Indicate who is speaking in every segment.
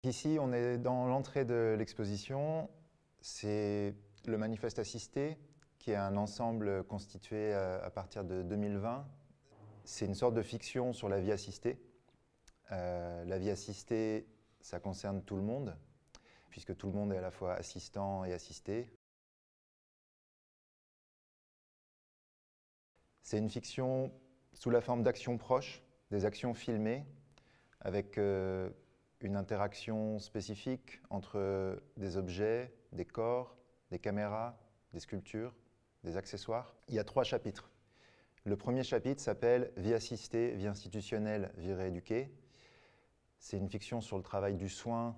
Speaker 1: Ici, on est dans l'entrée de l'exposition. C'est le manifeste assisté, qui est un ensemble constitué à partir de 2020. C'est une sorte de fiction sur la vie assistée. La vie assistée, ça concerne tout le monde, puisque tout le monde est à la fois assistant et assisté. C'est une fiction sous la forme d'actions proches, des actions filmées, avec une interaction spécifique entre des objets, des corps, des caméras, des sculptures, des accessoires. Il y a 3 chapitres. Le premier chapitre s'appelle « Vie assistée, vie institutionnelle, vie rééduquée ». C'est une fiction sur le travail du soin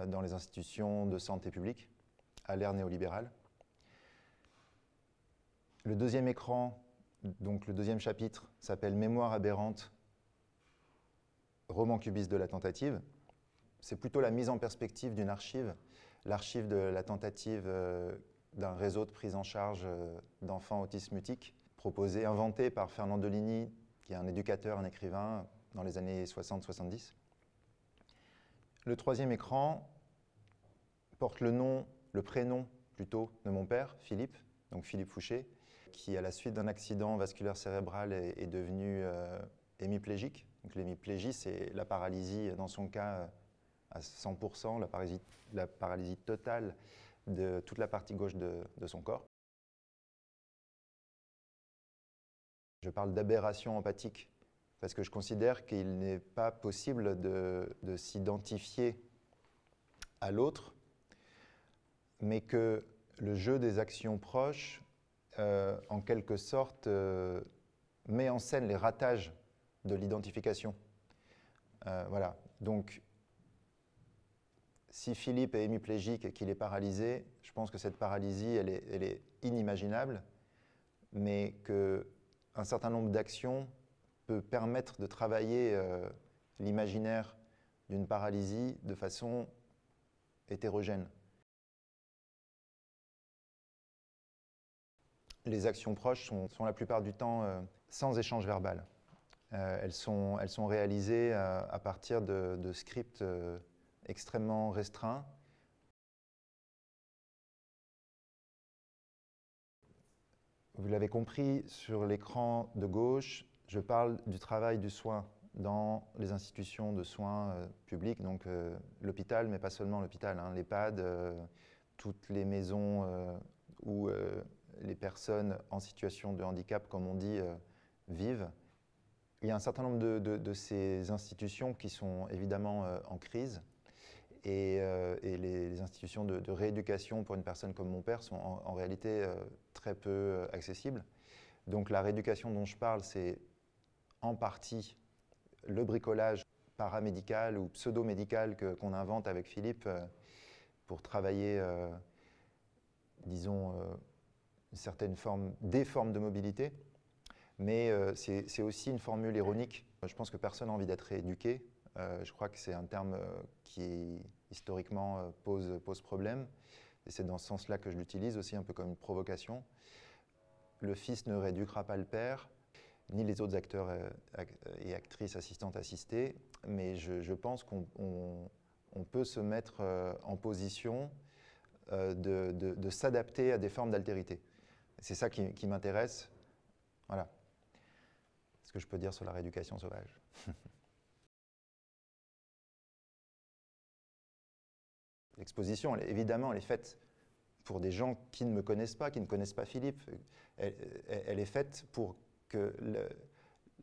Speaker 1: dans les institutions de santé publique, à l'ère néolibérale. Le deuxième écran, donc le deuxième chapitre, s'appelle « Mémoire aberrante, roman cubiste de la tentative ». C'est plutôt la mise en perspective d'une archive, l'archive de la tentative d'un réseau de prise en charge d'enfants autistes mutiques, proposé, inventé par Fernand Deligny, qui est un éducateur, un écrivain, dans les années 60-70. Le troisième écran porte le prénom plutôt, de mon père, Philippe, donc Philippe Fouché, qui, à la suite d'un accident vasculaire cérébral, est devenu hémiplégique. Donc l'hémiplégie, c'est la paralysie, dans son cas, à 100%, la paralysie totale de toute la partie gauche de son corps. Je parle d'aberration empathique parce que je considère qu'il n'est pas possible de s'identifier à l'autre, mais que le jeu des actions proches, en quelque sorte, met en scène les ratages de l'identification. Voilà. Donc, si Philippe est hémiplégique et qu'il est paralysé, je pense que cette paralysie, elle est inimaginable, mais qu'un certain nombre d'actions peut permettre de travailler l'imaginaire d'une paralysie de façon hétérogène. Les actions proches sont la plupart du temps sans échange verbal. Elles sont réalisées à partir de scripts extrêmement restreint. Vous l'avez compris, sur l'écran de gauche, je parle du travail du soin dans les institutions de soins publics, donc l'hôpital, mais pas seulement l'hôpital, hein, l'EHPAD, toutes les maisons où les personnes en situation de handicap, comme on dit, vivent. Il y a un certain nombre de ces institutions qui sont évidemment en crise. Et les institutions de rééducation pour une personne comme mon père sont en réalité très peu accessibles. Donc la rééducation dont je parle, c'est en partie le bricolage paramédical ou pseudo-médical qu'on invente avec Philippe pour travailler, disons, des formes de mobilité. Mais c'est aussi une formule ironique. Je pense que personne n'a envie d'être rééduqué. Je crois que c'est un terme qui, historiquement, pose problème. Et c'est dans ce sens-là que je l'utilise aussi, un peu comme une provocation. Le fils ne rééduquera pas le père, ni les autres acteurs et actrices assistantes assistées, mais je pense qu'on peut se mettre en position de s'adapter à des formes d'altérité. C'est ça qui m'intéresse. Voilà ce que je peux dire sur la rééducation sauvage. L'exposition, évidemment, elle est faite pour des gens qui ne me connaissent pas, qui ne connaissent pas Philippe. Elle est faite pour que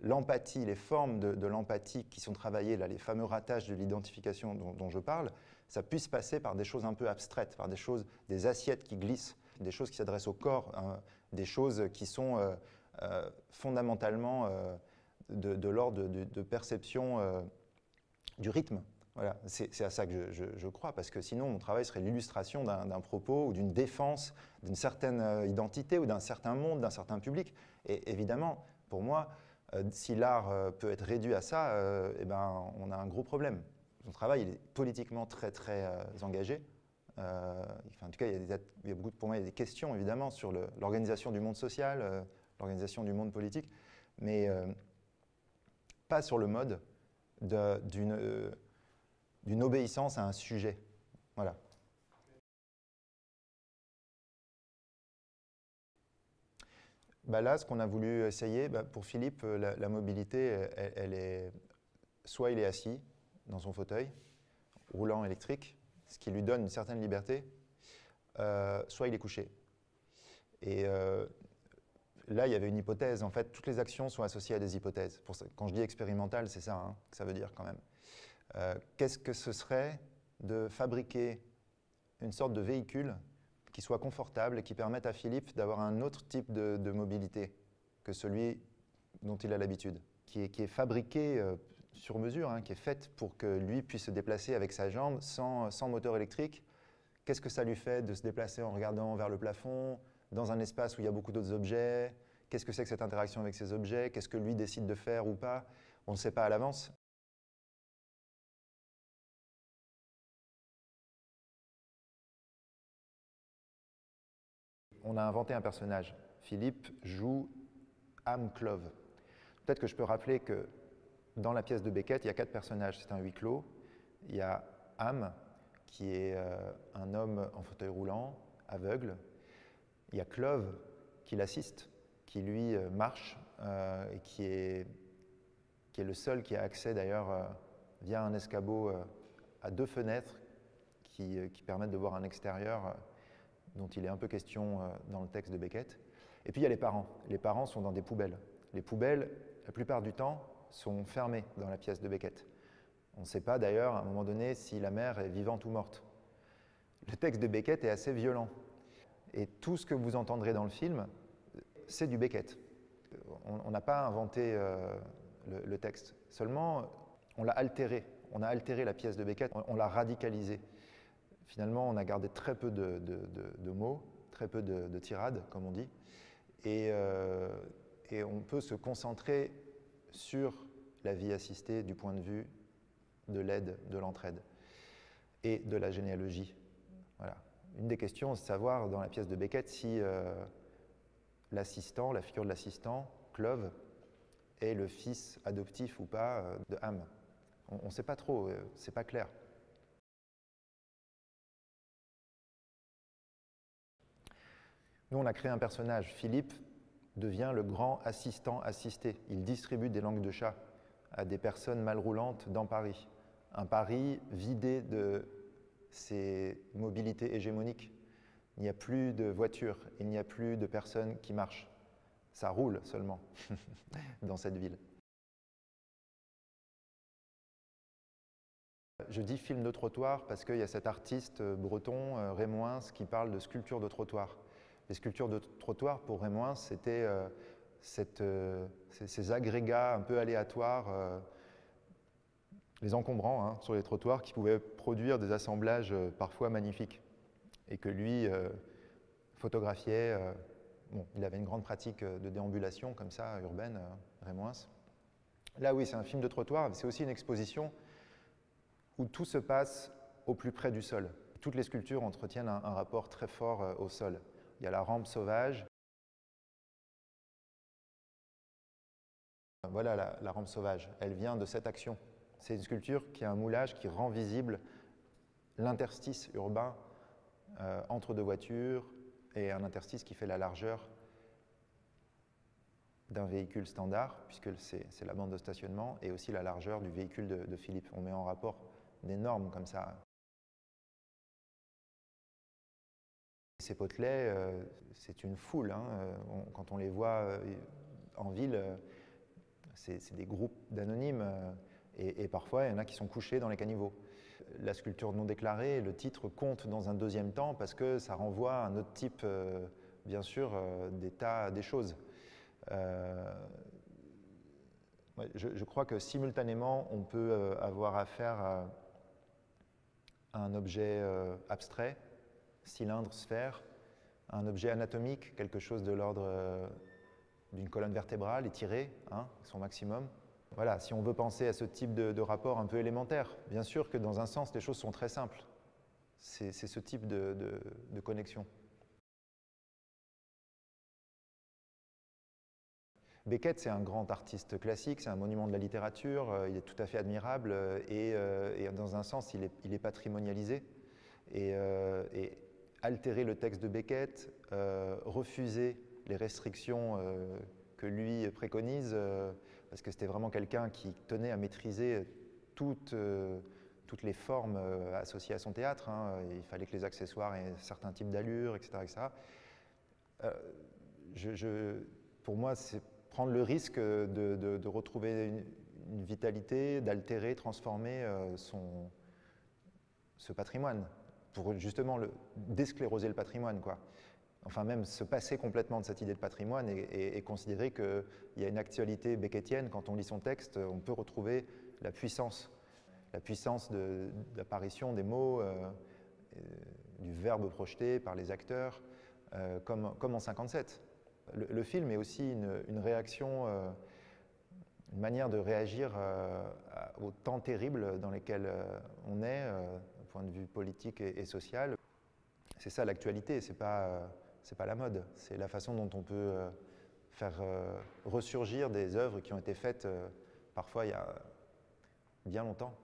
Speaker 1: l'empathie, les formes de l'empathie qui sont travaillées, là, les fameux ratages de l'identification dont je parle, ça puisse passer par des choses un peu abstraites, par des assiettes qui glissent, des choses qui s'adressent au corps, hein, des choses qui sont fondamentalement de l'ordre de perception du rythme. Voilà, c'est à ça que je crois, parce que sinon mon travail serait l'illustration d'un propos ou d'une défense d'une certaine identité ou d'un certain monde, d'un certain public. Et évidemment, pour moi, si l'art peut être réduit à ça, eh ben, on a un gros problème. Mon travail il est politiquement très engagé. En tout cas, il y a pour moi il y a des questions évidemment sur l'organisation du monde social, l'organisation du monde politique, mais pas sur le mode d'une obéissance à un sujet. Voilà. Bah là, ce qu'on a voulu essayer, pour Philippe, la mobilité, elle est... Soit il est assis dans son fauteuil, roulant électrique, ce qui lui donne une certaine liberté, soit il est couché. Et là, il y avait une hypothèse. En fait, toutes les actions sont associées à des hypothèses. Quand je dis expérimental, c'est ça hein, que ça veut dire quand même. Qu'est-ce que ce serait de fabriquer une sorte de véhicule qui soit confortable et qui permette à Philippe d'avoir un autre type de mobilité que celui dont il a l'habitude, qui est fabriqué sur mesure, hein, qui est faite pour que lui puisse se déplacer avec sa jambe sans moteur électrique. Qu'est-ce que ça lui fait de se déplacer en regardant vers le plafond, dans un espace où il y a beaucoup d'autres objets? Qu'est-ce que c'est que cette interaction avec ces objets? Qu'est-ce que lui décide de faire ou pas? On ne sait pas à l'avance. On a inventé un personnage. Philippe joue Am Clove. Peut-être que je peux rappeler que dans la pièce de Beckett, il y a 4 personnages. C'est un huis clos. Il y a Am, qui est un homme en fauteuil roulant, aveugle. Il y a Clove, qui l'assiste, qui lui marche et qui est le seul qui a accès d'ailleurs via un escabeau à 2 fenêtres qui permettent de voir un extérieur dont il est un peu question dans le texte de Beckett. Et puis il y a les parents. Les parents sont dans des poubelles. Les poubelles, la plupart du temps, sont fermées dans la pièce de Beckett. On ne sait pas d'ailleurs à un moment donné si la mère est vivante ou morte. Le texte de Beckett est assez violent. Et tout ce que vous entendrez dans le film, c'est du Beckett. On n'a pas inventé le texte. Seulement, on l'a altéré. On a altéré la pièce de Beckett, on l'a radicalisée. Finalement, on a gardé très peu de mots, très peu de tirades, comme on dit. Et on peut se concentrer sur la vie assistée du point de vue de l'aide, de l'entraide et de la généalogie. Voilà. Une des questions, c'est de savoir dans la pièce de Beckett si l'assistant, la figure de l'assistant, Clove, est le fils adoptif ou pas de Am. On ne sait pas trop, c'est pas clair. Nous, on a créé un personnage. Philippe devient le grand assistant assisté. Il distribue des langues de chat à des personnes malroulantes dans Paris. Un Paris vidé de ses mobilités hégémoniques. Il n'y a plus de voitures, il n'y a plus de personnes qui marchent. Ça roule seulement dans cette ville. Je dis film de trottoir parce qu'il y a cet artiste breton, Rémoins, qui parle de sculpture de trottoir. Les sculptures de trottoir, pour Rémoins, c'était ces agrégats un peu aléatoires, les encombrants hein, sur les trottoirs, qui pouvaient produire des assemblages parfois magnifiques. Et que lui photographiait. Bon, il avait une grande pratique de déambulation comme ça, urbaine, Rémoins. Là, oui, c'est un film de trottoir, c'est aussi une exposition où tout se passe au plus près du sol. Toutes les sculptures entretiennent un rapport très fort au sol. Il y a la rampe sauvage. Voilà la rampe sauvage, elle vient de cette action. C'est une sculpture qui a un moulage qui rend visible l'interstice urbain entre 2 voitures et un interstice qui fait la largeur d'un véhicule standard, puisque c'est la bande de stationnement, et aussi la largeur du véhicule de Philippe. On met en rapport des normes comme ça. Ces potelets, c'est une foule. Hein. Quand on les voit en ville, c'est des groupes d'anonymes, et parfois il y en a qui sont couchés dans les caniveaux. La sculpture non déclarée, le titre compte dans un deuxième temps parce que ça renvoie à un autre type, bien sûr, d'état des choses. Je crois que simultanément, on peut avoir affaire à un objet abstrait, cylindre, sphère, un objet anatomique, quelque chose de l'ordre d'une colonne vertébrale étirée, hein, son maximum. Voilà, si on veut penser à ce type de rapport un peu élémentaire, bien sûr que dans un sens, les choses sont très simples. C'est ce type de connexion. Beckett, c'est un grand artiste classique, c'est un monument de la littérature, il est tout à fait admirable et dans un sens, il est patrimonialisé. Et altérer le texte de Beckett, refuser les restrictions que lui préconise, parce que c'était vraiment quelqu'un qui tenait à maîtriser toutes les formes associées à son théâtre. Hein. Il fallait que les accessoires aient certains types d'allure, etc. etc. Pour moi, c'est prendre le risque de retrouver une vitalité, d'altérer, transformer ce patrimoine, pour justement déscléroser le patrimoine, quoi. Enfin, même se passer complètement de cette idée de patrimoine et considérer qu'il y a une actualité beckettienne. Quand on lit son texte, on peut retrouver la puissance d'apparition des mots, du verbe projeté par les acteurs, comme en 57. Le film est aussi une réaction, une manière de réagir aux temps terribles dans lesquels on est, d'un point de vue politique et social. C'est ça l'actualité, c'est pas la mode, c'est la façon dont on peut faire ressurgir des œuvres qui ont été faites parfois il y a bien longtemps.